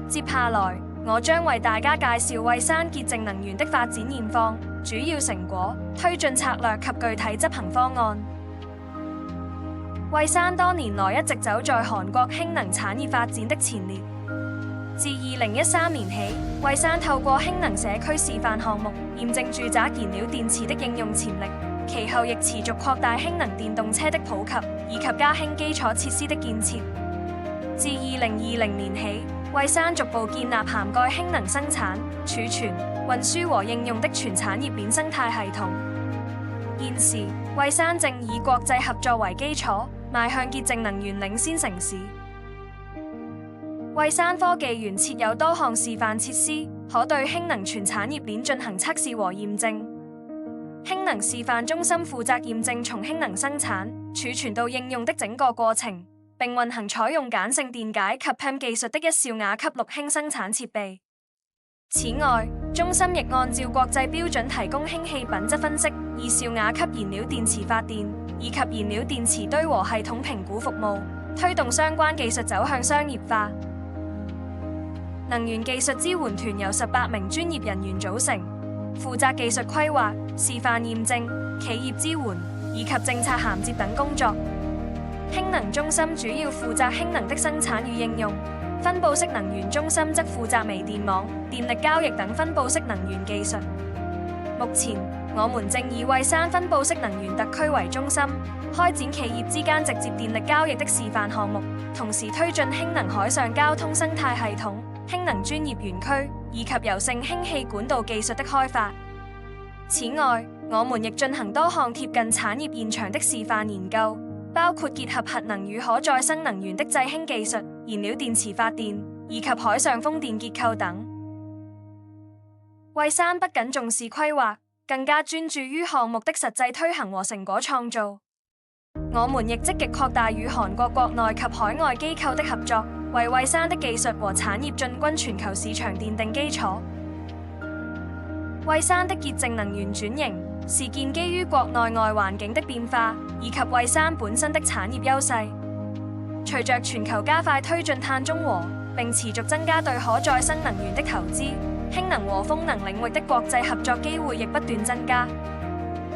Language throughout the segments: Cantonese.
接下來，我將為大家介紹蔚山潔淨能源的發展現況、主要成果、推進策略及具體執行方案。蔚山多年來一直走在韓國氫能產業發展的前列。自2013年起，蔚山透過氫能社區示範項目，驗證住宅燃料電池的應用潛力，其後亦持續擴大氫能電動車的普及，以及加氫基礎設施的建設。自2020年起，蔚山逐步建立涵蓋氫能生產、儲存、運輸和應用的全產業鏈生態系統。現時，蔚山正以國際合作為基礎，邁向潔淨能源領先城市。蔚山科技園設有多項示範設施，可對氫能全產業鏈進行測試和驗證。氫能示範中心負責驗證從氫能生產、儲存到應用的整個過程，並運行採用鹼性電解及 PEM 技術的1兆瓦級氯氫生產設備。此外，中心亦按照國際標準提供氫氣品質分析、2兆瓦級燃料電池發電以及燃料電池堆和系統評估服務，推動相關技術走向商業化。能源技術支援團由18名專業人員組成，負責技術規劃、示範驗證、企業支援以及政策銜接等工作。氫能中心主要負責氫能的生產與應用，分布式能源中心則負責微電網、電力交易等分布式能源技術。目前，我們正以蔚山分布式能源特區為中心，開展企業之間直接電力交易的示範項目，同時推進氫能海上交通生態系統、氫能專業園區以及柔性氫氣管道技術的開發。此外，我們亦進行多項貼近產業現場的示範研究，包括結合核能與可再生能源的製氫技術、燃料電池發電以及海上風電結構等。蔚山不僅重視規劃，更加專注於項目的實際推行和成果創造。我們亦積極擴大與韓國國內及海外機構的合作，為蔚山的技術和產業進軍全球市場奠定基礎。蔚山的潔淨能源轉型是建基於國內外環境的變化，以及蔚山本身的產業優勢。隨着全球加快推進碳中和，並持續增加對可再生能源的投資，氫能和風能領域的國際合作機會亦不斷增加。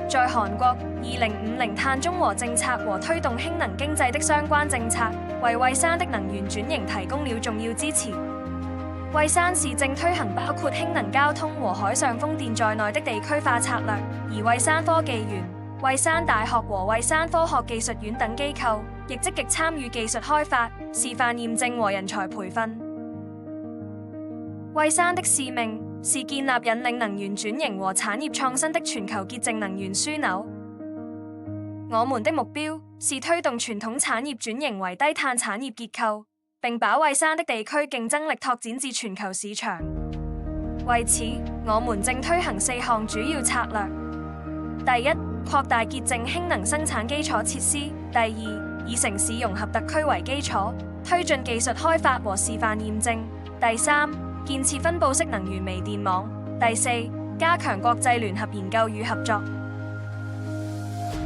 在韓國，2050碳中和政策和推動氫能經濟的相關政策，為蔚山的能源轉型提供了重要支持。蔚山市正推行包括氫能交通和海上風電在內的地區化策略，而蔚山科技園、蔚山大學和蔚山科學技術院等機構亦積極參與技術開發、示範驗證和人才培訓。蔚山的使命是建立引領能源轉型和產業創新的全球潔淨能源樞紐。我們的目標是推動傳統產業轉型為低碳產業結構，並把蔚山的地區競爭力拓展至全球市場。為此，我們正推行4項主要策略：第一，擴大潔淨氫能生產基礎設施；第二，以城市融合特區為基礎，推進技術開發和示範驗證；第三，建設分布式能源微電網；第四，加強國際聯合研究與合作。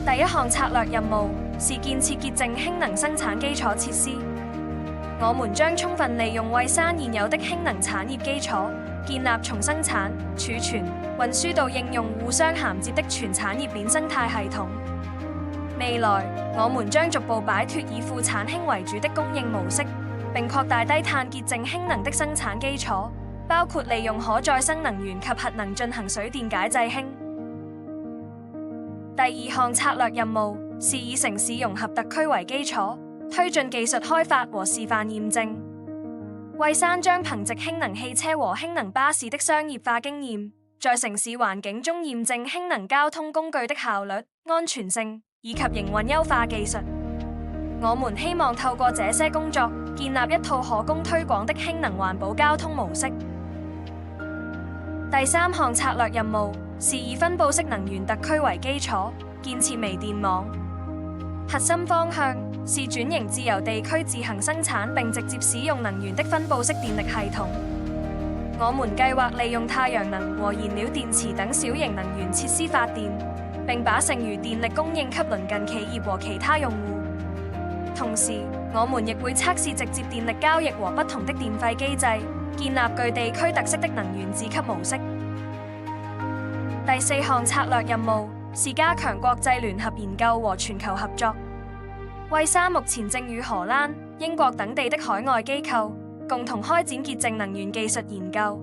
第一項策略任務是建設潔淨氫能生產基礎設施。我們將充分利用蔚山現有的氫能產業基礎，建立從生產、儲存、運輸到應用互相銜接的全產業鏈生態系統。未來，我們將逐步擺脫以副產氫為主的供應模式，並擴大低碳潔淨氫能的生產基礎，包括利用可再生能源及核能進行水電解製氫。第二項策略任務是以城市融合特區為基礎，推進技術開發和示範驗證。蔚山將憑藉氫能汽車和氫能巴士的商業化經驗，在城市環境中驗證氫能交通工具的效率、安全性以及營運優化技術。我們希望透過這些工作，建立一套可供推廣的氫能環保交通模式。第三項策略任務是以分布式能源特區為基礎，建設微電網。核心方向是轉型至由地區自行生產並直接使用能源的分布式電力系統。我們計劃利用太陽能和燃料電池等小型能源設施發電，並把剩餘電力供應給鄰近企業和其他用戶。同時，我們亦會測試直接電力交易和不同的電費機制，建立具地區特色的能源自給模式。第四項策略任務是加強國際聯合研究和全球合作。惠沙目前正與荷蘭、英國等地的海外機構共同開展潔淨能源技術研究。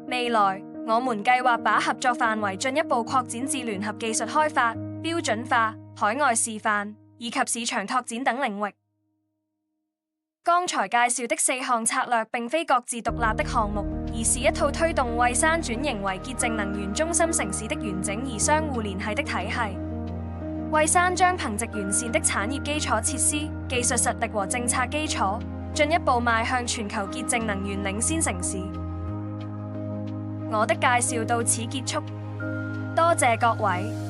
未來，我們計劃把合作範圍進一步擴展至聯合技術開發、標準化、海外示範以及市場拓展等領域。剛才介紹的四項策略並非各自獨立的項目，而是一套推動惠山轉型為潔淨能源中心城市的完整而相互聯繫的體系。惠山將憑藉完善的產業基礎設施、技術實力和政策基礎，進一步邁向全球潔淨能源領先城市。我的介紹到此結束，多謝各位。